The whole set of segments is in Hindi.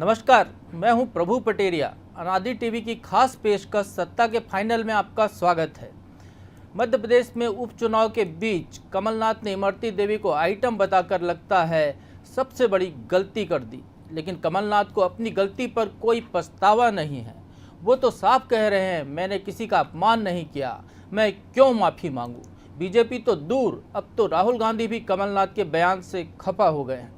नमस्कार, मैं हूं प्रभु पटेरिया। अनादि टीवी की खास पेशकश सत्ता के फाइनल में आपका स्वागत है। मध्य प्रदेश में उपचुनाव के बीच कमलनाथ ने इमरती देवी को आइटम बताकर लगता है सबसे बड़ी गलती कर दी, लेकिन कमलनाथ को अपनी गलती पर कोई पछतावा नहीं है। वो तो साफ कह रहे हैं, मैंने किसी का अपमान नहीं किया, मैं क्यों माफ़ी मांगूं। बीजेपी तो दूर, अब तो राहुल गांधी भी कमलनाथ के बयान से खफा हो गए हैं।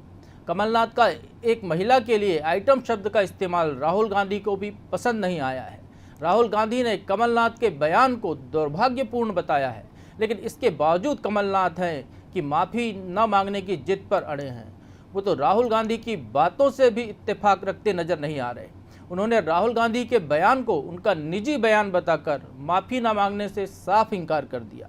कमलनाथ का एक महिला के लिए आइटम शब्द का इस्तेमाल राहुल गांधी को भी पसंद नहीं आया है। राहुल गांधी ने कमलनाथ के बयान को दुर्भाग्यपूर्ण बताया है, लेकिन इसके बावजूद कमलनाथ हैं कि माफ़ी न मांगने की जिद पर अड़े हैं। वो तो राहुल गांधी की बातों से भी इत्तेफाक रखते नजर नहीं आ रहे। उन्होंने राहुल गांधी के बयान को उनका निजी बयान बताकर माफ़ी न मांगने से साफ इनकार कर दिया।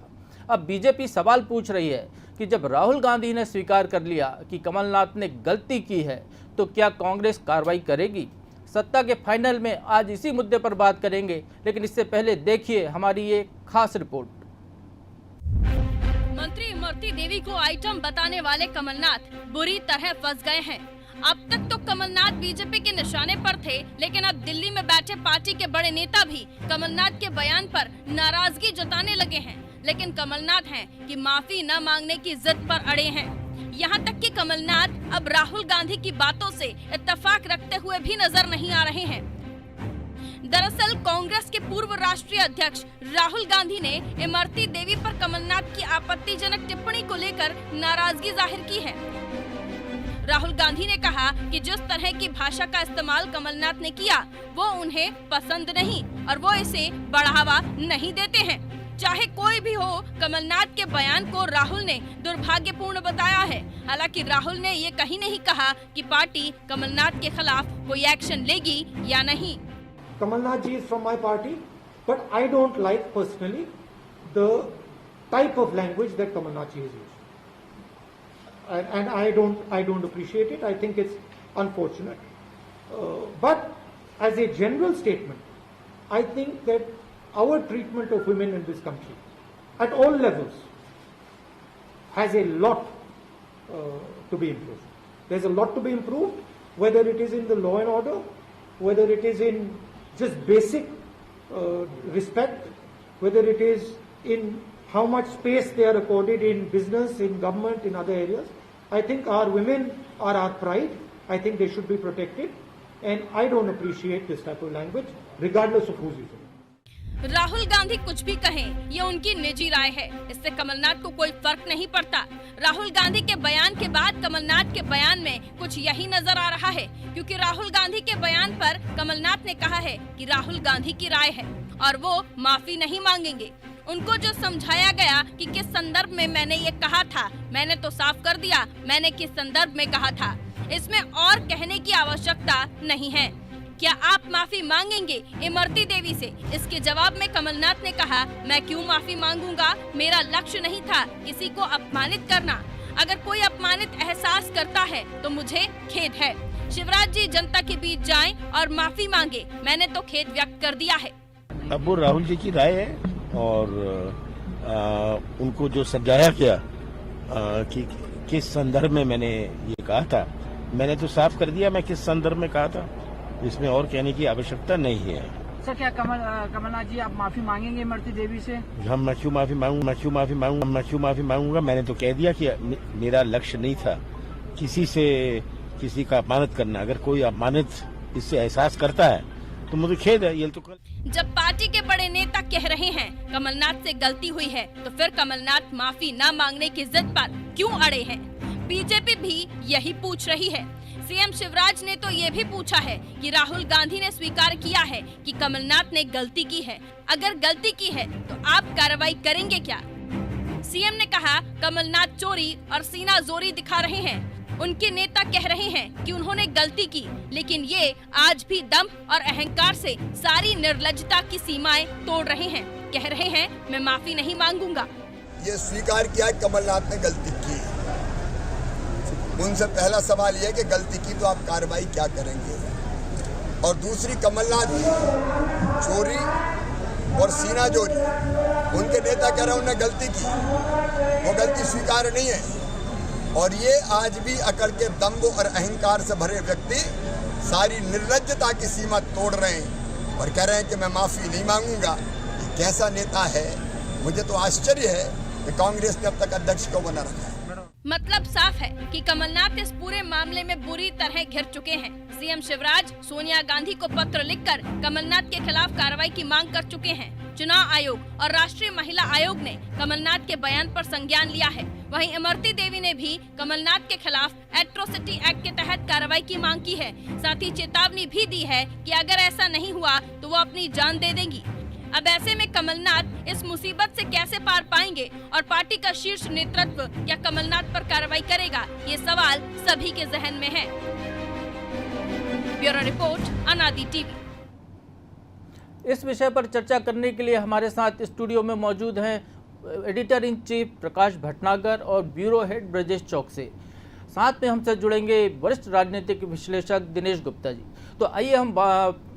अब बीजेपी सवाल पूछ रही है कि जब राहुल गांधी ने स्वीकार कर लिया कि कमलनाथ ने गलती की है, तो क्या कांग्रेस कार्रवाई करेगी? सत्ता के फाइनल में आज इसी मुद्दे पर बात करेंगे, लेकिन इससे पहले देखिए हमारी ये खास रिपोर्ट। मंत्री इमरती देवी को आइटम बताने वाले कमलनाथ बुरी तरह फंस गए हैं। अब तक तो कमलनाथ बीजेपी के निशाने पर थे, लेकिन अब दिल्ली में बैठे पार्टी के बड़े नेता भी कमलनाथ के बयान पर नाराजगी जताने लगे हैं। लेकिन कमलनाथ हैं कि माफी न मांगने की जिद पर अड़े हैं। यहाँ तक कि कमलनाथ अब राहुल गांधी की बातों से इत्तेफाक रखते हुए भी नजर नहीं आ रहे हैं। दरअसल कांग्रेस के पूर्व राष्ट्रीय अध्यक्ष राहुल गांधी ने इमरती देवी पर कमलनाथ की आपत्तिजनक टिप्पणी को लेकर नाराजगी जाहिर की है। राहुल गांधी ने कहा कि जिस तरह की भाषा का इस्तेमाल कमलनाथ ने किया वो उन्हें पसंद नहीं और वो इसे बढ़ावा नहीं देते हैं। चाहे कोई भी हो, कमलनाथ के बयान को राहुल ने दुर्भाग्यपूर्ण बताया है। हालांकि राहुल ने ये कहीं नहीं कहा कि पार्टी कमलनाथ के खिलाफ कोई एक्शन लेगी या नहीं। Kamalnath ji is from my party, but I don't like personally the type of language that Kamalnath ji has used, and I don't appreciate it. I think it's unfortunate. But as a general statement, I think that our treatment of women in this country, at all levels, has a lot to be improved. There's a lot to be improved, whether it is in the law and order, whether it is in just basic respect, whether it is in how much space they are accorded in business, in government, in other areas. I think our women are our pride. I think they should be protected, and I don't appreciate this type of language, regardless of who's using it. Rahul Gandhi कुछ भी कहें, ये उनकी निजी राय है, इससे कमलनाथ को कोई फर्क नहीं पड़ता। राहुल गांधी के बयान के बाद कमलनाथ के बयान में कुछ यही नजर आ रहा है, क्योंकि राहुल गांधी के बयान पर कमलनाथ ने कहा है कि राहुल गांधी की राय है और वो माफी नहीं मांगेंगे। उनको जो समझाया गया कि किस संदर्भ में मैंने ये कहा था, मैंने तो साफ कर दिया मैंने किस संदर्भ में कहा था, इसमें और कहने की आवश्यकता नहीं है। क्या आप माफी मांगेंगे इमरती देवी से? इसके जवाब में कमलनाथ ने कहा, मैं क्यों माफी मांगूंगा, मेरा लक्ष्य नहीं था किसी को अपमानित करना। अगर कोई अपमानित एहसास करता है तो मुझे खेद है। शिवराज जी जनता के बीच जाएं और माफी मांगे, मैंने तो खेद व्यक्त कर दिया है। अब वो राहुल जी की राय है और उनको जो समझाया गया कि किस संदर्भ में मैंने ये कहा था, मैंने तो साफ कर दिया मैं किस संदर्भ में कहा था, इसमें और कहने की आवश्यकता नहीं है। सर, क्या कमलनाथ जी आप माफी मांगेंगे इमरती देवी से? हम मैं क्यों माफी मांगूंगा। मैंने तो कह दिया कि मेरा लक्ष्य नहीं था किसी का अपमानित करना। अगर कोई अपमानित इससे एहसास करता है तो मुझे खेद है। ये तो जब पार्टी के बड़े नेता कह रहे हैं कमलनाथ से गलती हुई है, तो फिर कमलनाथ माफी न मांगने की जिद पर क्यों अड़े हैं? बीजेपी भी यही पूछ रही है। सीएम शिवराज ने तो ये भी पूछा है कि राहुल गांधी ने स्वीकार किया है कि कमलनाथ ने गलती की है। अगर गलती की है तो आप कार्रवाई करेंगे क्या? सीएम ने कहा कमलनाथ चोरी और सीना जोरी दिखा रहे हैं। उनके नेता कह रहे हैं कि उन्होंने गलती की, लेकिन ये आज भी दम और अहंकार से सारी निर्लज्जता की सीमाएं तोड़ रहे हैं। कह रहे हैं मैं माफी नहीं मांगूंगा। ये स्वीकार किया कि ने गलती की। उनसे पहला सवाल यह कि गलती की तो आप कार्रवाई क्या करेंगे? और दूसरी, कमलनाथ चोरी और सीना जोरी, उनके नेता कह रहे हैं उन्होंने गलती की, वो गलती स्वीकार नहीं है। और ये आज भी अकड़ के दम्भ और अहंकार से भरे व्यक्ति सारी निर्लज्जता की सीमा तोड़ रहे हैं और कह रहे हैं कि मैं माफ़ी नहीं मांगूंगा। ये कैसा नेता है? मुझे तो आश्चर्य है कि कांग्रेस ने अब तक अध्यक्ष को बना रखा है। मतलब साफ है कि कमलनाथ इस पूरे मामले में बुरी तरह घिर चुके हैं। सीएम शिवराज सोनिया गांधी को पत्र लिखकर कमलनाथ के खिलाफ कार्रवाई की मांग कर चुके हैं। चुनाव आयोग और राष्ट्रीय महिला आयोग ने कमलनाथ के बयान पर संज्ञान लिया है। वहीं इमरती देवी ने भी कमलनाथ के खिलाफ एट्रोसिटी एक्ट के तहत कार्रवाई की मांग की है। साथ ही चेतावनी भी दी है कि अगर ऐसा नहीं हुआ तो वो अपनी जान दे देंगी। अब ऐसे में कमलनाथ इस मुसीबत से कैसे पार पाएंगे और पार्टी का शीर्ष नेतृत्व क्या कमलनाथ पर कार्रवाई करेगा, ये सवाल सभी के जहन में है। ब्यूरो रिपोर्ट, अनादि टीवी। इस विषय पर चर्चा करने के लिए हमारे साथ स्टूडियो में मौजूद हैं एडिटर इन चीफ प्रकाश भटनागर और ब्यूरो हेड ब्रजेश चौकसे। साथ में हमसे जुड़ेंगे वरिष्ठ राजनीतिक विश्लेषक दिनेश गुप्ता जी। तो आइए हम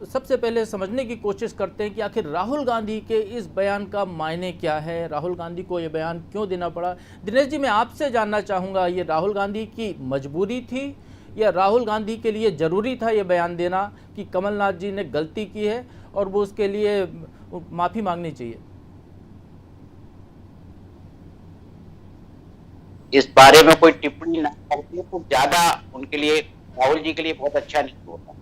सबसे पहले समझने की कोशिश करते हैं कि आखिर राहुल गांधी के इस बयान का मायने क्या है, राहुल गांधी को ये बयान क्यों देना पड़ा। दिनेश जी, मैं आपसे जानना चाहूँगा, ये राहुल गांधी की मजबूरी थी या राहुल गांधी के लिए ज़रूरी था ये बयान देना कि कमलनाथ जी ने गलती की है और वो उसके लिए माफ़ी मांगनी चाहिए? इस बारे में कोई टिप्पणी ना करते तो ज्यादा उनके लिए, राहुल जी के लिए बहुत अच्छा नहीं होता।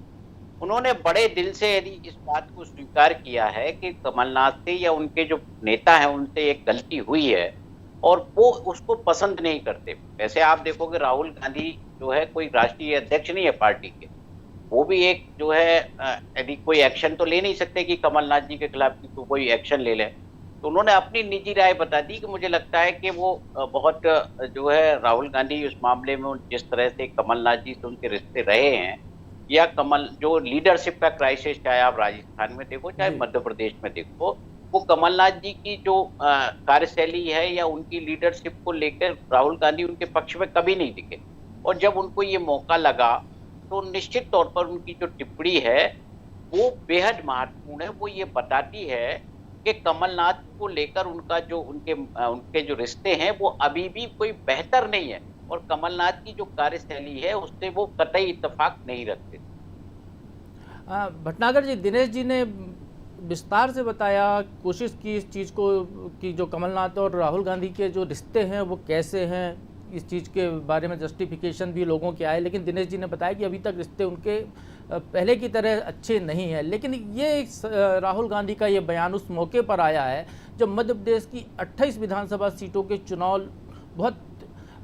उन्होंने बड़े दिल से यदि इस बात को स्वीकार किया है कि कमलनाथ से या उनके जो नेता हैं उनसे एक गलती हुई है और वो उसको पसंद नहीं करते। वैसे आप देखोगे राहुल गांधी जो है कोई राष्ट्रीय अध्यक्ष नहीं है पार्टी के, वो भी एक जो है यदि कोई एक्शन तो ले नहीं सकते कि कमलनाथ जी के खिलाफ तो कोई एक्शन ले लें। तो उन्होंने अपनी निजी राय बता दी कि मुझे लगता है कि वो बहुत जो है राहुल गांधी उस मामले में जिस तरह से कमलनाथ जी से उनके रिश्ते रहे हैं या कमल जो लीडरशिप का क्राइसिस, चाहे आप राजस्थान में देखो चाहे मध्य प्रदेश में देखो, वो कमलनाथ जी की जो कार्यशैली है या उनकी लीडरशिप को लेकर राहुल गांधी उनके पक्ष में कभी नहीं दिखे। और जब उनको ये मौका लगा तो निश्चित तौर पर उनकी जो टिप्पणी है वो बेहद महत्वपूर्ण है। वो ये बताती है कि कमलनाथ को लेकर उनका जो उनके जो रिश्ते हैं वो अभी भी कोई बेहतर नहीं है और कमलनाथ की जो कार्यशैली है उससे वो कतई इत्तेफाक नहीं रखते। भटनागर जी, दिनेश जी ने विस्तार से बताया, कोशिश की इस चीज़ को कि जो कमलनाथ और राहुल गांधी के जो रिश्ते हैं वो कैसे हैं, इस चीज़ के बारे में जस्टिफिकेशन भी लोगों के आए। लेकिन दिनेश जी ने बताया कि अभी तक रिश्ते उनके पहले की तरह अच्छे नहीं हैं। लेकिन ये राहुल गांधी का ये बयान उस मौके पर आया है जब मध्य प्रदेश की 28 विधानसभा सीटों के चुनाव बहुत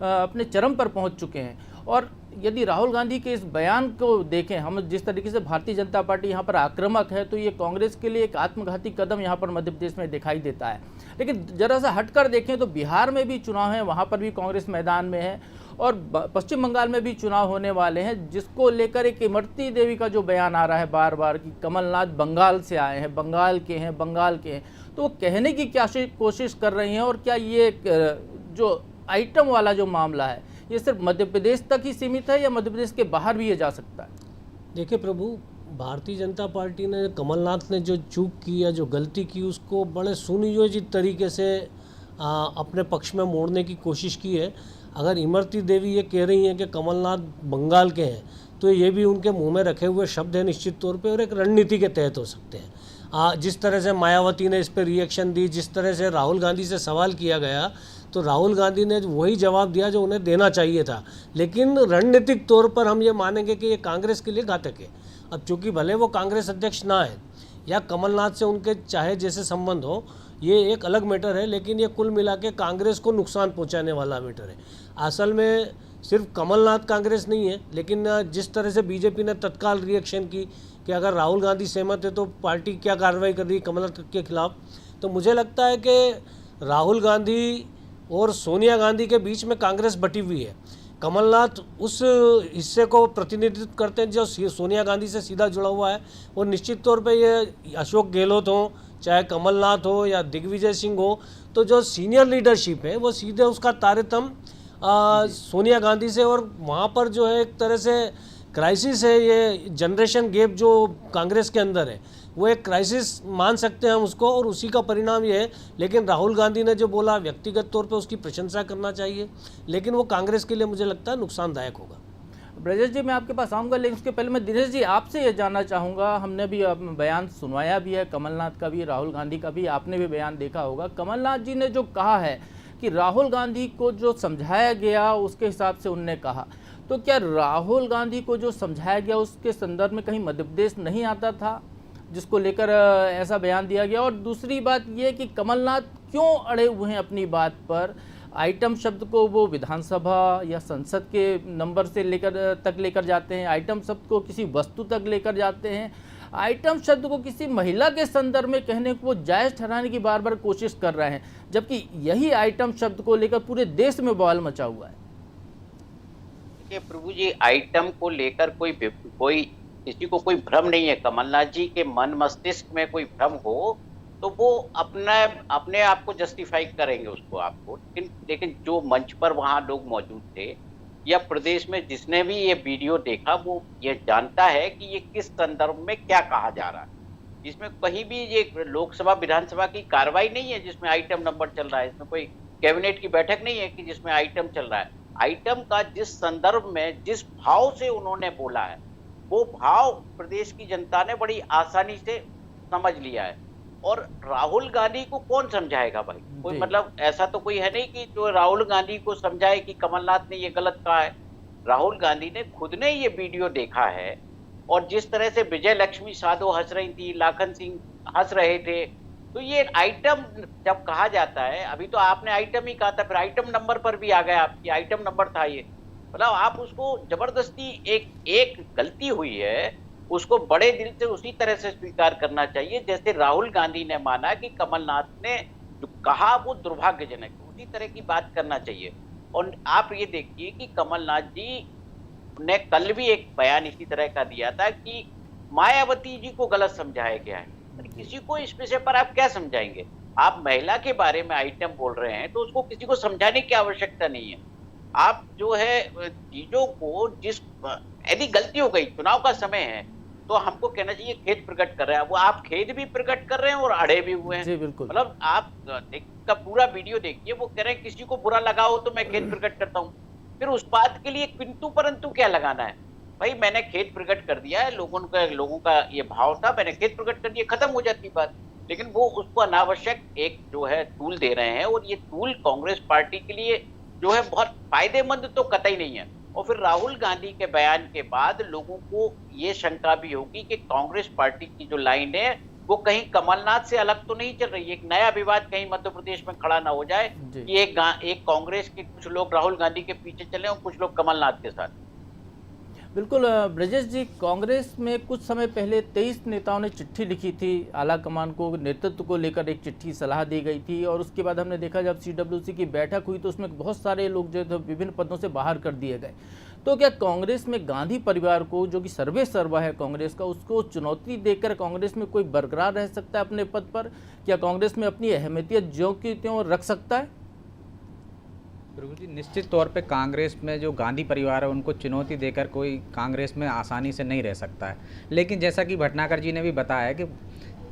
अपने चरम पर पहुंच चुके हैं। और यदि राहुल गांधी के इस बयान को देखें हम, जिस तरीके से भारतीय जनता पार्टी यहाँ पर आक्रामक है, तो ये कांग्रेस के लिए एक आत्मघाती कदम यहाँ पर मध्य प्रदेश में दिखाई देता है। लेकिन जरा सा हटकर देखें तो बिहार में भी चुनाव है, वहाँ पर भी कांग्रेस मैदान में है और पश्चिम बंगाल में भी चुनाव होने वाले हैं, जिसको लेकर एक इमरती देवी का जो बयान आ रहा है बार बार कि कमलनाथ बंगाल से आए हैं, बंगाल के हैं, तो वो कहने की क्या कोशिश कर रही हैं। और क्या ये जो आइटम वाला जो मामला है ये सिर्फ मध्य प्रदेश तक ही सीमित है या मध्य प्रदेश के बाहर भी ये जा सकता है? देखिए प्रभु, भारतीय जनता पार्टी ने, कमलनाथ ने जो चूक की या जो गलती की उसको बड़े सुनियोजित तरीके से अपने पक्ष में मोड़ने की कोशिश की है। अगर इमरती देवी ये कह रही हैं कि कमलनाथ बंगाल के हैं तो ये भी उनके मुंह में रखे हुए शब्द हैं निश्चित तौर पे और एक रणनीति के तहत हो सकते हैं। जिस तरह से मायावती ने इस पर रिएक्शन दी, जिस तरह से राहुल गांधी से सवाल किया गया, तो राहुल गांधी ने वही जवाब दिया जो उन्हें देना चाहिए था। लेकिन रणनीतिक तौर पर हम ये मानेंगे कि ये कांग्रेस के लिए घातक है। अब चूँकि भले वो कांग्रेस अध्यक्ष ना है या कमलनाथ से उनके चाहे जैसे संबंध हो, ये एक अलग मैटर है, लेकिन ये कुल मिला के कांग्रेस को नुकसान पहुंचाने वाला मैटर है। असल में सिर्फ कमलनाथ कांग्रेस नहीं है, लेकिन जिस तरह से बीजेपी ने तत्काल रिएक्शन की कि अगर राहुल गांधी सहमत है तो पार्टी क्या कार्रवाई कर रही है कमलनाथ के खिलाफ, तो मुझे लगता है कि राहुल गांधी और सोनिया गांधी के बीच में कांग्रेस बटी हुई है। कमलनाथ उस हिस्से को प्रतिनिधित्व करते हैं जो सोनिया गांधी से सीधा जुड़ा हुआ है और निश्चित तौर पे ये अशोक गहलोत हो, चाहे कमलनाथ हो या दिग्विजय सिंह हो, तो जो सीनियर लीडरशिप है वो सीधे उसका तारतम्य सोनिया गांधी से, और वहाँ पर जो है एक तरह से क्राइसिस है, ये जनरेशन गैप जो कांग्रेस के अंदर है वो एक क्राइसिस मान सकते हैं हम उसको, और उसी का परिणाम ये है। लेकिन राहुल गांधी ने जो बोला व्यक्तिगत तौर पे उसकी प्रशंसा करना चाहिए, लेकिन वो कांग्रेस के लिए मुझे लगता है नुकसानदायक होगा। ब्रजेश जी, मैं आपके पास आऊँगा, लेकिन उसके पहले मैं दिनेश जी आपसे ये जानना चाहूँगा। हमने भी बयान सुनवाया भी है, कमलनाथ का भी, राहुल गांधी का भी, आपने भी बयान देखा होगा। कमलनाथ जी ने जो कहा है कि राहुल गांधी को जो समझाया गया उसके हिसाब से उनने कहा, तो क्या राहुल गांधी को जो समझाया गया उसके संदर्भ में कहीं मध्य प्रदेश नहीं आता था, जिसको लेकर ऐसा बयान दिया गया? और दूसरी बात ये कि कमलनाथ क्यों अड़े हुए हैं अपनी बात पर? आइटम शब्द को वो विधानसभा या संसद के नंबर से लेकर जाते हैं, आइटम शब्द को किसी वस्तु तक लेकर जाते हैं, आइटम शब्द को किसी महिला के संदर्भ में कहने को वो जायज़ ठहराने की बार बार कोशिश कर रहे हैं, जबकि यही आइटम शब्द को लेकर पूरे देश में बवाल मचा हुआ है। देखिए प्रभु जी, आइटम को लेकर कोई किसी को कोई भ्रम नहीं है। कमलनाथ जी के मन मस्तिष्क में कोई भ्रम हो तो वो अपने आप को जस्टिफाई करेंगे उसको आपको, लेकिन जो मंच पर वहाँ लोग मौजूद थे या प्रदेश में जिसने भी ये वीडियो देखा वो ये जानता है कि ये किस संदर्भ में क्या कहा जा रहा है। इसमें कहीं भी ये लोकसभा विधानसभा की कार्रवाई नहीं है जिसमें आइटम नंबर चल रहा है, इसमें कोई कैबिनेट की बैठक नहीं है कि जिसमें आइटम चल रहा है। आइटम का जिस संदर्भ में जिस भाव से उन्होंने बोला है वो भाव प्रदेश की जनता ने बड़ी आसानी से समझ लिया है। और राहुल गांधी को कौन समझाएगा भाई? कोई मतलब ऐसा तो कोई है नहीं कि जो राहुल गांधी को समझाए कि कमलनाथ ने ये गलत कहा है। राहुल गांधी ने खुद ने ये वीडियो देखा है और जिस तरह से विजय लक्ष्मी साधो हंस रही थी, लाखन सिंह हंस रहे थे, तो ये आइटम जब कहा जाता है, अभी तो आपने आइटम ही कहा था, फिर आइटम नंबर पर भी आ गया, आपकी आइटम नंबर था ये, मतलब आप उसको जबरदस्ती एक गलती हुई है उसको बड़े दिल से उसी तरह से स्वीकार करना चाहिए जैसे राहुल गांधी ने माना कि कमलनाथ ने जो कहा वो दुर्भाग्यजनक, उसी तरह की बात करना चाहिए। और आप ये देखिए कि कमलनाथ जी ने कल भी एक बयान इसी तरह का दिया था कि मायावती जी को गलत समझाया गया है। किसी को इस विषय पर आप क्या समझाएंगे? आप महिला के बारे में आइटम बोल रहे हैं तो उसको किसी को समझाने की आवश्यकता नहीं है। आप जो है चीजों को यदि गलती हो गई, चुनाव का समय है तो हमको कहना चाहिए खेद प्रकट कर रहे हैं, वो आप खेद भी प्रकट कर रहे हैं और अड़े भी हुए हैं। जी बिल्कुल। मतलब आप का पूरा वीडियो देखिए, वो कह रहे हैं किसी को बुरा लगा हो तो मैं खेद प्रकट करता हूँ, फिर उस बात के लिए किंतु परंतु क्या लगाना है? भाई मैंने खेद प्रकट कर दिया है, लोगों का ये भाव था, मैंने खेद प्रकट कर दिया, खत्म हो जाती बात। लेकिन वो उसको अनावश्यक एक जो है टूल दे रहे हैं और ये टूल कांग्रेस पार्टी के लिए जो है बहुत फायदेमंद तो कतई नहीं है। और फिर राहुल गांधी के बयान के बाद लोगों को ये शंका भी होगी कि कांग्रेस पार्टी की जो लाइन है वो कहीं कमलनाथ से अलग तो नहीं चल रही है, एक नया विवाद कहीं मध्य प्रदेश में खड़ा ना हो जाए कि एक कांग्रेस के कुछ लोग राहुल गांधी के पीछे चले और कुछ लोग कमलनाथ के साथ। बिल्कुल ब्रजेश जी, कांग्रेस में कुछ समय पहले 23 नेताओं ने चिट्ठी लिखी थी आला कमान को, नेतृत्व को लेकर एक चिट्ठी सलाह दी गई थी और उसके बाद हमने देखा जब CWC की बैठक हुई तो उसमें बहुत सारे लोग जो विभिन्न पदों से बाहर कर दिए गए। तो क्या कांग्रेस में गांधी परिवार को, जो कि सर्वे सर्वा है कांग्रेस का, उसको चुनौती देकर कांग्रेस में कोई बरकरार रह सकता है अपने पद पर? क्या कांग्रेस में अपनी अहमियत ज्यों की त्यों रख सकता है? प्रभु जी, निश्चित तौर पे कांग्रेस में जो गांधी परिवार है उनको चुनौती देकर कोई कांग्रेस में आसानी से नहीं रह सकता है। लेकिन जैसा कि भटनागर जी ने भी बताया कि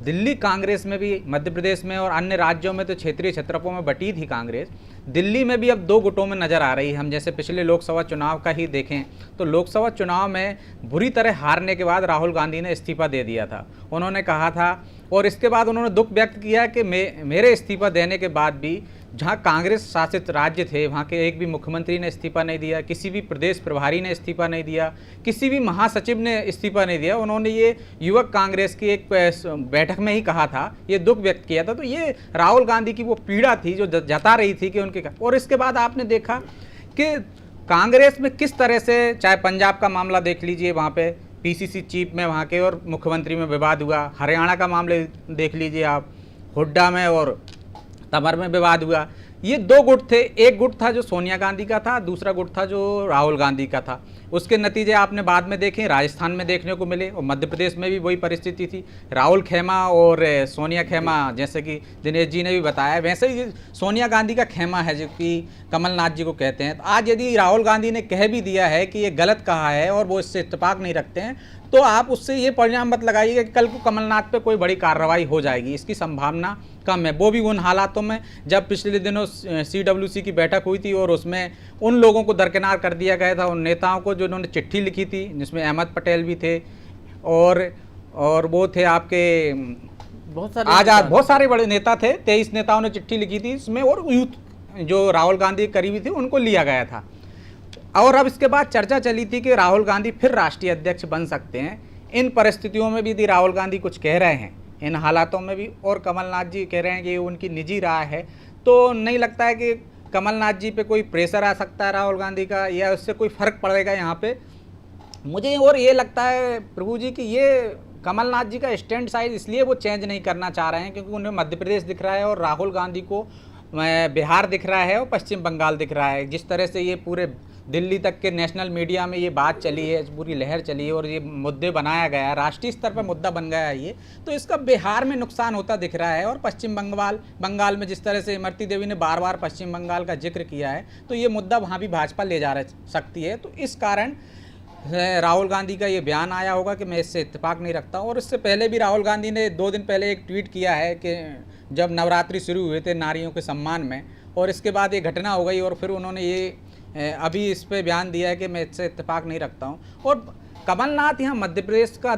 दिल्ली कांग्रेस में भी, मध्य प्रदेश में और अन्य राज्यों में तो क्षेत्रीय क्षेत्रपों में बटी थी कांग्रेस, दिल्ली में भी अब दो गुटों में नज़र आ रही है। हम जैसे पिछले लोकसभा चुनाव का ही देखें तो लोकसभा चुनाव में बुरी तरह हारने के बाद राहुल गांधी ने इस्तीफा दे दिया था। उन्होंने कहा था और इसके बाद उन्होंने दुख व्यक्त किया कि मेरे इस्तीफा देने के बाद भी जहां कांग्रेस शासित राज्य थे वहां के एक भी मुख्यमंत्री ने इस्तीफा नहीं दिया, किसी भी प्रदेश प्रभारी ने इस्तीफा नहीं दिया, किसी भी महासचिव ने इस्तीफा नहीं दिया। उन्होंने ये युवक कांग्रेस की एक बैठक में ही कहा था, ये दुख व्यक्त किया था। तो ये राहुल गांधी की वो पीड़ा थी जो जता रही थी कि उनके, और इसके बाद आपने देखा कि कांग्रेस में किस तरह से, चाहे पंजाब का मामला देख लीजिए, वहाँ पे PCC चीफ में वहाँ के और मुख्यमंत्री में विवाद हुआ, हरियाणा का मामले देख लीजिए आप, हुड्डा में और तमर में विवाद हुआ। ये दो गुट थे, एक गुट था जो सोनिया गांधी का था, दूसरा गुट था जो राहुल गांधी का था। उसके नतीजे आपने बाद में देखे, राजस्थान में देखने को मिले और मध्य प्रदेश में भी वही परिस्थिति थी। राहुल खेमा और सोनिया खेमा, जैसे कि दिनेश जी ने भी बताया, वैसे ही सोनिया गांधी का खेमा है जो कि कमलनाथ जी को कहते हैं। तो आज यदि राहुल गांधी ने कह भी दिया है कि ये गलत कहा है और वो इससे इत्तेफाक नहीं रखते हैं, तो आप उससे ये परिणाम मत लगाइएगा कि कल को कमलनाथ पे कोई बड़ी कार्रवाई हो जाएगी, इसकी संभावना कम है। वो भी उन हालातों में जब पिछले दिनों CWC की बैठक हुई थी और उसमें उन लोगों को दरकिनार कर दिया गया था, उन नेताओं को जो उन्होंने चिट्ठी लिखी थी, जिसमें अहमद पटेल भी थे और वो थे आपके बहुत सारे बड़े नेता थे, 23 नेताओं ने चिट्ठी लिखी थी इसमें, और यूथ जो राहुल गांधी करीबी थे उनको लिया गया था। और अब इसके बाद चर्चा चली थी कि राहुल गांधी फिर राष्ट्रीय अध्यक्ष बन सकते हैं। इन परिस्थितियों में भी यदि राहुल गांधी कुछ कह रहे हैं इन हालातों में भी, और कमलनाथ जी कह रहे हैं कि ये उनकी निजी राय है, तो नहीं लगता है कि कमलनाथ जी पे कोई प्रेशर आ सकता है राहुल गांधी का, या उससे कोई फ़र्क पड़ेगा यहाँ पे। मुझे और ये लगता है प्रभु जी कि ये कमलनाथ जी का स्टैंड साइज इसलिए वो चेंज नहीं करना चाह रहे हैं क्योंकि उन्हें मध्य प्रदेश दिख रहा है और राहुल गांधी को बिहार दिख रहा है और पश्चिम बंगाल दिख रहा है। जिस तरह से ये पूरे दिल्ली तक के नेशनल मीडिया में ये बात चली है, पूरी लहर चली है और ये मुद्दे बनाया गया है, राष्ट्रीय स्तर पर मुद्दा बन गया है ये, तो इसका बिहार में नुकसान होता दिख रहा है। और पश्चिम बंगाल में जिस तरह से इमरती देवी ने बार बार पश्चिम बंगाल का जिक्र किया है, तो ये मुद्दा वहाँ भी भाजपा ले जा सकती है। तो इस कारण राहुल गांधी का ये बयान आया होगा कि मैं इससे इत्तेफाक नहीं रखता हूँ। और इससे पहले भी राहुल गांधी ने 2 दिन पहले एक ट्वीट किया है कि जब नवरात्रि शुरू हुए थे नारियों के सम्मान में, और इसके बाद ये घटना हो गई और फिर उन्होंने ये अभी इस पे बयान दिया है कि मैं इससे इत्तेफाक नहीं रखता हूँ। और कमलनाथ यहाँ मध्य प्रदेश का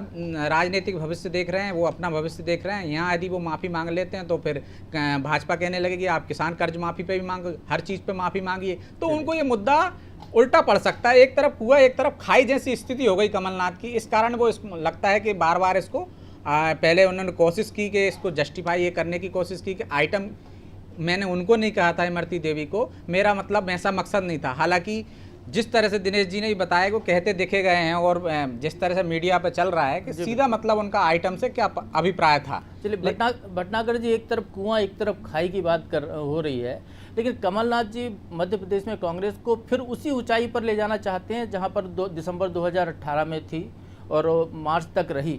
राजनीतिक भविष्य देख रहे हैं, वो अपना भविष्य देख रहे हैं। यहाँ यदि वो माफ़ी मांग लेते हैं तो फिर भाजपा कहने लगेगी आप किसान कर्ज माफ़ी पे भी मांग, हर चीज़ पे माफ़ी मांगिए, तो उनको ये मुद्दा उल्टा पड़ सकता है। एक तरफ कुआ एक तरफ खाई जैसी स्थिति हो गई कमलनाथ की। इस कारण वो लगता है कि बार बार इसको पहले उन्होंने कोशिश की कि इसको जस्टिफाई ये करने की कोशिश की कि आइटम मैंने उनको नहीं कहा था इमरती देवी को, मेरा मतलब ऐसा मकसद नहीं था। हालांकि जिस तरह से दिनेश जी ने भी बताया वो कहते देखे गए हैं और जिस तरह से मीडिया पे चल रहा है कि सीधा मतलब उनका आइटम से क्या अभिप्राय था। चलिए भटनागर जी, एक तरफ कुआं एक तरफ खाई की बात हो रही है, लेकिन कमलनाथ जी मध्य प्रदेश में कांग्रेस को फिर उसी ऊंचाई पर ले जाना चाहते हैं जहां पर दिसंबर 2018 में थी और मार्च तक रही।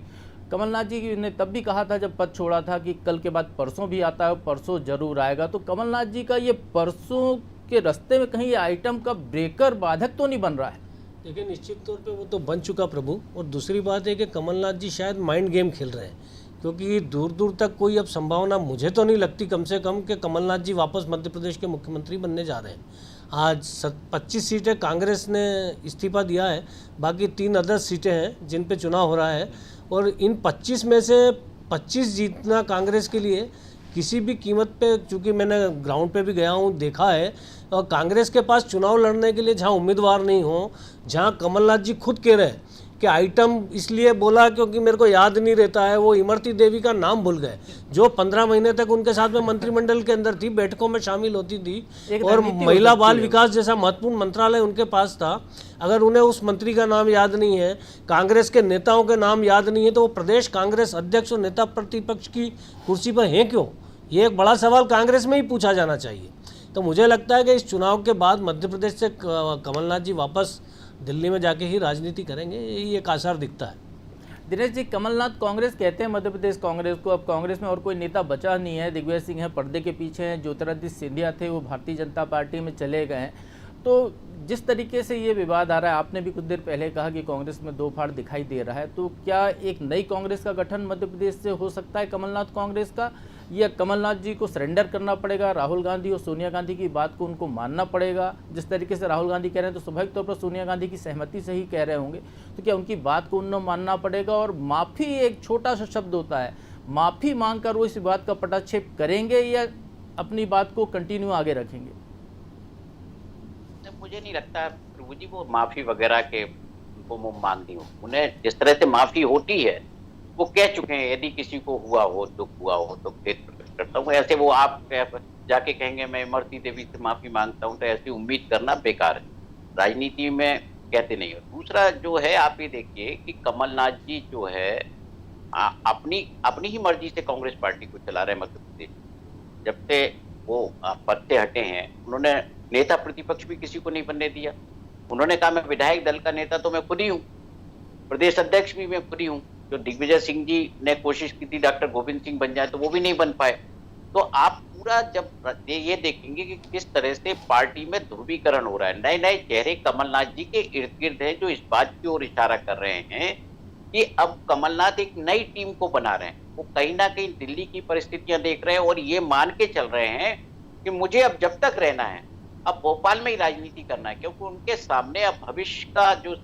कमलनाथ जी ने तब भी कहा था जब पद छोड़ा था कि कल के बाद परसों भी आता है, परसों जरूर आएगा। तो कमलनाथ जी का ये परसों के रास्ते में कहीं ये आइटम का ब्रेकर बाधक तो नहीं बन रहा है? देखिए निश्चित तौर पे वो तो बन चुका प्रभु। और दूसरी बात है कि कमलनाथ जी शायद माइंड गेम खेल रहे हैं, क्योंकि दूर दूर तक कोई अब संभावना मुझे तो नहीं लगती कम से कम कि कमलनाथ जी वापस मध्य प्रदेश के मुख्यमंत्री बनने जा रहे हैं। आज 25 सीटें कांग्रेस ने इस्तीफा दिया है, बाकी 3 अदर सीटें हैं जिन पे चुनाव हो रहा है, और इन 25 में से 25 जीतना कांग्रेस के लिए किसी भी कीमत पे, चूँकि मैंने ग्राउंड पे भी गया हूँ, देखा है, और कांग्रेस के पास चुनाव लड़ने के लिए जहाँ उम्मीदवार नहीं हो, जहाँ कमलनाथ जी खुद कह रहे हैं कि आइटम इसलिए बोला क्योंकि मेरे को याद नहीं रहता है, वो इमरती देवी का नाम भूल गए, जो 15 महीने तक उनके साथ में मंत्रिमंडल के अंदर थी, बैठकों में शामिल होती थी, और महिला बाल विकास जैसा महत्वपूर्ण मंत्रालय उनके पास था। अगर उन्हें उस मंत्री का नाम याद नहीं है, कांग्रेस के नेताओं के नाम याद नहीं है, तो वो प्रदेश कांग्रेस अध्यक्ष और नेता प्रतिपक्ष की कुर्सी पर हैं क्यों? ये एक बड़ा सवाल कांग्रेस में ही पूछा जाना चाहिए। तो मुझे लगता है कि इस चुनाव के बाद मध्य प्रदेश से कमलनाथ जी वापस दिल्ली में जाके ही राजनीति करेंगे, यही एक आसार दिखता है। दिनेश जी, कमलनाथ कांग्रेस कहते हैं मध्य प्रदेश कांग्रेस को, अब कांग्रेस में और कोई नेता बचा नहीं है। दिग्विजय सिंह है पर्दे के पीछे हैं, ज्योतिरादित्य सिंधिया थे वो भारतीय जनता पार्टी में चले गए हैं। तो जिस तरीके से ये विवाद आ रहा है, आपने भी कुछ देर पहले कहा कि कांग्रेस में 2 फाड़ दिखाई दे रहा है, तो क्या एक नई कांग्रेस का गठन मध्य प्रदेश से हो सकता है कमलनाथ कांग्रेस का, या कमलनाथ जी को सरेंडर करना पड़ेगा, राहुल गांधी और सोनिया गांधी की बात को उनको मानना पड़ेगा? जिस तरीके से राहुल गांधी कह रहे हैं तो स्वाभाविक तौर पर सोनिया गांधी की सहमति से ही कह रहे होंगे, तो क्या उनकी बात को उन्हें मानना पड़ेगा? और माफ़ी एक छोटा सा शब्द होता है, माफ़ी मांग कर वो इस बात का पटाक्षेप करेंगे या अपनी बात को कंटिन्यू आगे रखेंगे? मुझे नहीं लगता प्रभु जी वो माफी वगैरह के उनको मुंह मांगनी हो। उन्हें जिस तरह से माफी होती है वो कह चुके हैं, यदि किसी को हुआ हो, दुख हुआ हो तो खेद प्रकट करता हूँ। ऐसे वो आप जाके कहेंगे मैं इमरती देवी से माफी मांगता हूँ, तो ऐसी उम्मीद करना बेकार है, राजनीति में कहते नहीं हो। दूसरा जो है, आप ये देखिए कि कमलनाथ जी जो है अपनी ही मर्जी से कांग्रेस पार्टी को चला रहे हैं मध्य प्रदेश। जब से वो पद से हटे हैं, उन्होंने नेता प्रतिपक्ष भी किसी को नहीं बनने दिया। उन्होंने कहा मैं विधायक दल का नेता तो मैं खुद ही हूँ, प्रदेश अध्यक्ष भी मैं खुद ही हूँ। जो दिग्विजय सिंह जी ने कोशिश की थी डॉक्टर गोविंद सिंह बन जाए तो वो भी नहीं बन पाए। तो आप पूरा जब ये देखेंगे कि किस तरह से पार्टी में ध्रुवीकरण हो रहा है, नए नए चेहरे कमलनाथ जी के इर्द गिर्द हैं जो इस बात की ओर इशारा कर रहे हैं कि अब कमलनाथ एक नई टीम को बना रहे हैं। वो कहीं ना कहीं दिल्ली की परिस्थितियां देख रहे हैं और ये मान के चल रहे हैं कि मुझे अब जब तक रहना है, अब भोपाल में ही राजनीति करना है, क्योंकि उनके सामने अब भविष्य का जो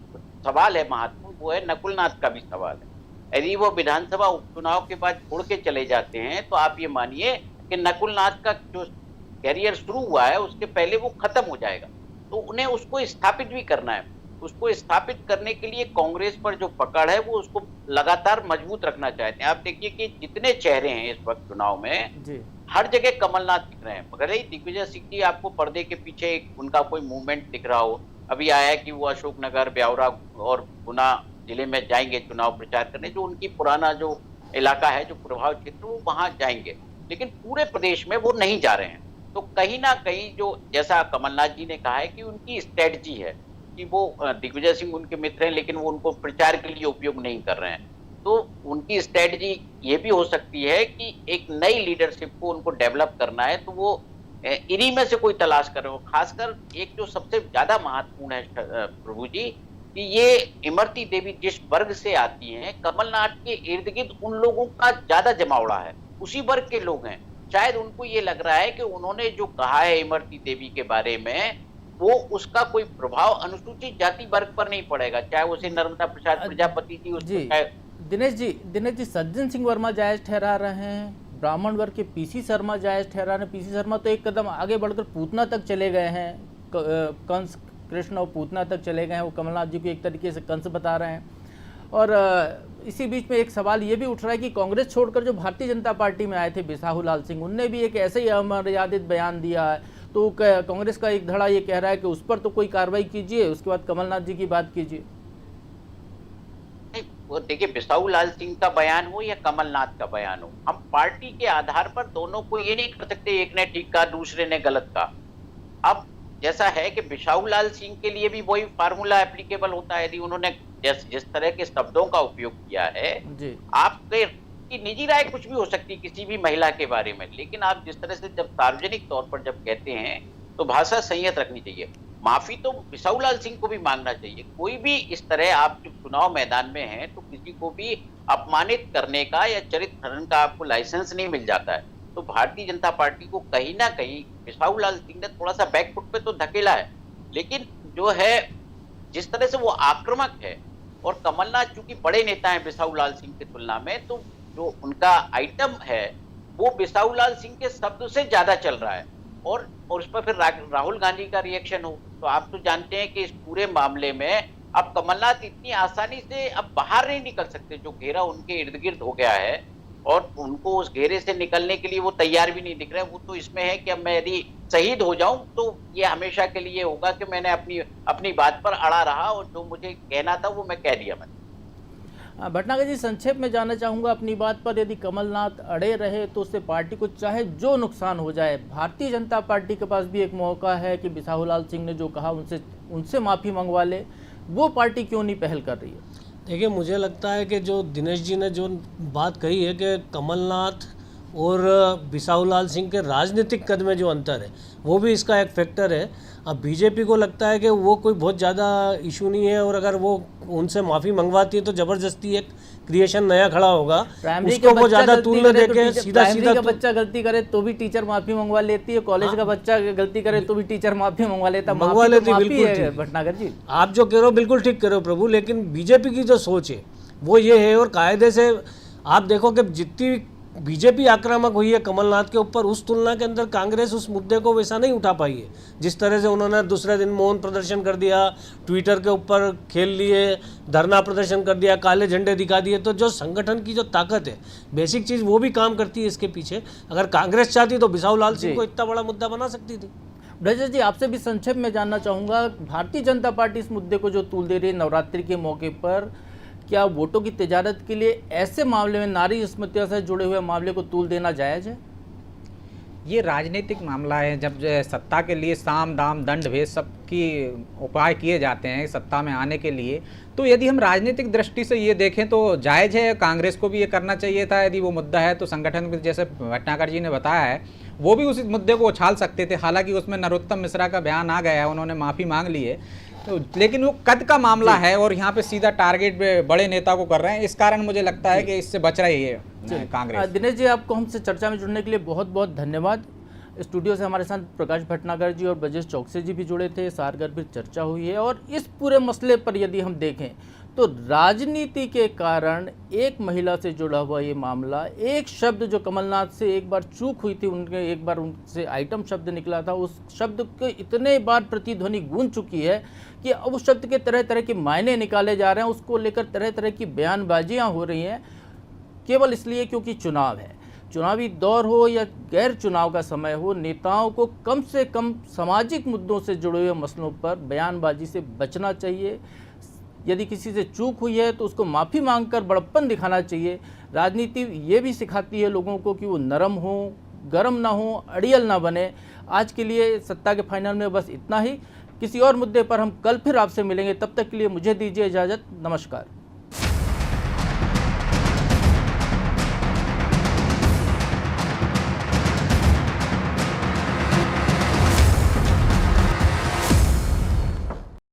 सवाल है महत्वपूर्ण, वो है नकुलनाथ का भी सवाल है। यदि वो विधानसभा उपचुनाव के बाद छोड़ के चले जाते हैं तो आप ये मानिए कि नकुलनाथ का जो कैरियर शुरू हुआ है उसके पहले वो खत्म हो जाएगा। तो उन्हें उसको स्थापित भी करना है। उसको स्थापित करने के लिए कांग्रेस पर जो पकड़ है वो उसको लगातार मजबूत रखना चाहते हैं। आप देखिए कि जितने चेहरे हैं इस वक्त चुनाव में जी। हर जगह कमलनाथ दिख रहे हैं, मगर दिग्विजय सिंह जी आपको पर्दे के पीछे उनका कोई मूवमेंट दिख रहा हो। अभी आया है कि वो अशोकनगर, ब्यावरा और गुना जिले में जाएंगे चुनाव प्रचार करने, जो उनकी पुराना जो इलाका है, जो प्रभाव क्षेत्र, वो वहां जाएंगे, लेकिन पूरे प्रदेश में वो नहीं जा रहे हैं। तो कहीं ना कहीं जो जैसा कमलनाथ जी ने कहा है कि उनकी स्ट्रेटजी है कि वो दिग्विजय सिंह उनके मित्र हैं लेकिन वो उनको प्रचार के लिए उपयोग नहीं कर रहे हैं। तो उनकी स्ट्रेटजी ये भी हो सकती है कि एक नई लीडरशिप को उनको डेवलप करना है, तो वो इन्हीं में से कोई तलाश कर रहे हो। खासकर एक जो सबसे ज्यादा महत्वपूर्ण है प्रभु जी, कि ये इमरती देवी जिस वर्ग से आती हैं, कमलनाथ के इर्द गिर्द उन लोगों का ज्यादा जमावड़ा है, उसी वर्ग के लोग हैं। शायद उनको ये लग रहा है कि उन्होंने जो कहा है इमरती देवी के बारे में, वो उसका कोई प्रभाव अनुसूचित जाति वर्ग पर नहीं पड़ेगा, चाहे उसे नर्मदा प्रसाद प्रजापति जी दिनेश जी, सज्जन सिंह वर्मा जायज ठहरा रहे हैं, ब्राह्मण वर्ग के पीसी शर्मा जायज ठहरा रहे हैं। पीसी शर्मा तो एक कदम आगे बढ़कर पूतना तक चले गए हैं, कंस कृष्ण और पूतना तक चले गए हैं। वो कमलनाथ जी को एक तरीके से कंस बता रहे हैं। और इसी बीच में एक सवाल ये भी उठ रहा है कि कांग्रेस छोड़कर जो भारतीय जनता पार्टी में आए थे बिसाहूलाल सिंह, उनने भी एक ऐसे ही अमर्यादित बयान दिया है। तो कांग्रेस का एक धड़ा ये कह रहा है कि उस पर तो कोई कार्रवाई कीजिए, उसके बाद कमलनाथ जी की बात कीजिए। वो देखिए, बिसाहूलाल सिंह का बयान हो या कमलनाथ का बयान हो, हम पार्टी के आधार पर दोनों को ये नहीं कर सकते एक ने ठीक कहा दूसरे ने गलत कहा। अब जैसा है कि बिसाहूलाल सिंह के लिए भी वही फार्मूला एप्लीकेबल होता है। यदि उन्होंने जिस तरह के शब्दों का उपयोग किया है, आपके की निजी राय कुछ भी हो सकती है किसी भी महिला के बारे में, लेकिन आप जिस तरह से जब सार्वजनिक तौर पर जब कहते हैं तो भाषा संयत रखनी चाहिए। माफी तो बिसाहूलाल सिंह को भी मांगना चाहिए। कोई भी इस तरह आप जब चुनाव मैदान में हैं तो किसी को भी अपमानित करने का या चरित्र हनन का आपको लाइसेंस नहीं मिल जाता है। तो भारतीय जनता पार्टी को कहीं ना कहीं बिसाहूलाल सिंह ने थोड़ा सा बैकफुट पे तो धकेला है, लेकिन जो है जिस तरह से वो आक्रामक है, और कमलनाथ चूंकि बड़े नेता हैं बिसाहूलाल सिंह की तुलना में, तो जो उनका आइटम है वो बिसाहूलाल सिंह के शब्द से ज्यादा चल रहा है। और उस पर फिर राहुल गांधी का रिएक्शन हो, तो आप तो जानते हैं कि इस पूरे मामले में अब कमलनाथ इतनी आसानी से अब बाहर नहीं निकल सकते। जो घेरा उनके इर्द गिर्द हो गया है और उनको उस घेरे से निकलने के लिए वो तैयार भी नहीं दिख रहे। वो तो इसमें है कि अब मैं यदि शहीद हो जाऊं तो ये हमेशा के लिए होगा कि मैंने अपनी बात पर अड़ा रहा और जो मुझे कहना था वो मैं कह दिया। मैंने भटनागर जी, संक्षेप में जानना चाहूँगा अपनी बात पर, यदि कमलनाथ अड़े रहे तो उससे पार्टी को चाहे जो नुकसान हो जाए, भारतीय जनता पार्टी के पास भी एक मौका है कि बिसाहूलाल सिंह ने जो कहा उनसे माफ़ी मंगवा ले। वो पार्टी क्यों नहीं पहल कर रही है? देखिए, मुझे लगता है कि जो दिनेश जी ने जो बात कही है कि कमलनाथ और बिसाहूलाल सिंह के राजनीतिक कद में जो अंतर है वो भी इसका एक फैक्टर है। अब बीजेपी को लगता है कि वो कोई बहुत ज़्यादा इशू नहीं है, और अगर वो उनसे माफ़ी मंगवाती है तो ज़बरदस्ती एक क्रिएशन नया खड़ा होगा, उसको वो ज़्यादा तूल न देके सीधा का बच्चा गलती करे तो भी टीचर माफ़ी मंगवा लेती है, कॉलेज का बच्चा गलती करे तो भी टीचर माफ़ी मंगवा लेती है। बिल्कुल भटनागर जी, आप जो कह रहे हो बिल्कुल ठीक कह रहे हो प्रभु, लेकिन बीजेपी की जो सोच है वो ये है, और कायदे से आप देखो कि जितनी बीजेपी आक्रामक हुई है कमलनाथ के ऊपर, उस तुलना के अंदर कांग्रेस उस मुद्दे को वैसा नहीं उठा पाई है। जिस तरह से उन्होंने दूसरे दिन मौन प्रदर्शन कर दिया, ट्विटर के ऊपर खेल लिए, धरना प्रदर्शन कर दिया, काले झंडे दिखा दिए, तो जो संगठन की जो ताकत है, बेसिक चीज़ वो भी काम करती है इसके पीछे। अगर कांग्रेस चाहती तो बिसाहूलाल सिंह को इतना बड़ा मुद्दा बना सकती थी। ब्रजेश जी, आपसे भी संक्षेप में जानना चाहूँगा, भारतीय जनता पार्टी इस मुद्दे को जो तूल दे रही है नवरात्रि के मौके पर, क्या वोटों की तिजारत के लिए ऐसे मामले में नारी स्मृतियों से जुड़े हुए मामले को तूल देना जायज़ है? ये राजनीतिक मामला है। जब सत्ता के लिए साम दाम दंड भेद सबकी उपाय किए जाते हैं सत्ता में आने के लिए, तो यदि हम राजनीतिक दृष्टि से ये देखें तो जायज़ है। कांग्रेस को भी ये करना चाहिए था। यदि वो मुद्दा है तो संगठन में, जैसे भटनागर जी ने बताया है, वो भी उस मुद्दे को उछाल सकते थे। हालांकि उसमें नरोत्तम मिश्रा का बयान आ गया है, उन्होंने माफ़ी मांग ली है। तो लेकिन वो कद का मामला है और यहाँ पे सीधा टारगेट बड़े नेता को कर रहे हैं, इस कारण मुझे लगता है कि इससे बच रही है कांग्रेस। दिनेश जी, आपको हमसे चर्चा में जुड़ने के लिए बहुत बहुत धन्यवाद। स्टूडियो से हमारे साथ प्रकाश भटनागर जी और ब्रजेश चौकसी जी भी जुड़े थे, सारगर भी चर्चा हुई है। और इस पूरे मसले पर यदि हम देखें तो राजनीति के कारण एक महिला से जुड़ा हुआ ये मामला, एक शब्द जो कमलनाथ से एक बार चूक हुई थी, उनके एक बार उनसे आइटम शब्द निकला था, उस शब्द के इतने बार प्रतिध्वनि गूंज चुकी है कि अब उस शब्द के तरह तरह के मायने निकाले जा रहे हैं, उसको लेकर तरह तरह की बयानबाजियाँ हो रही हैं, केवल इसलिए क्योंकि चुनाव है। चुनावी दौर हो या गैर चुनाव का समय हो, नेताओं को कम से कम सामाजिक मुद्दों से जुड़े हुए मसलों पर बयानबाजी से बचना चाहिए। यदि किसी से चूक हुई है तो उसको माफ़ी मांगकर बड़प्पन दिखाना चाहिए। राजनीति ये भी सिखाती है लोगों को कि वो नरम हो, गरम ना हो, अड़ियल ना बने। आज के लिए सत्ता के फाइनल में बस इतना ही। किसी और मुद्दे पर हम कल फिर आपसे मिलेंगे, तब तक के लिए मुझे दीजिए इजाज़त। नमस्कार।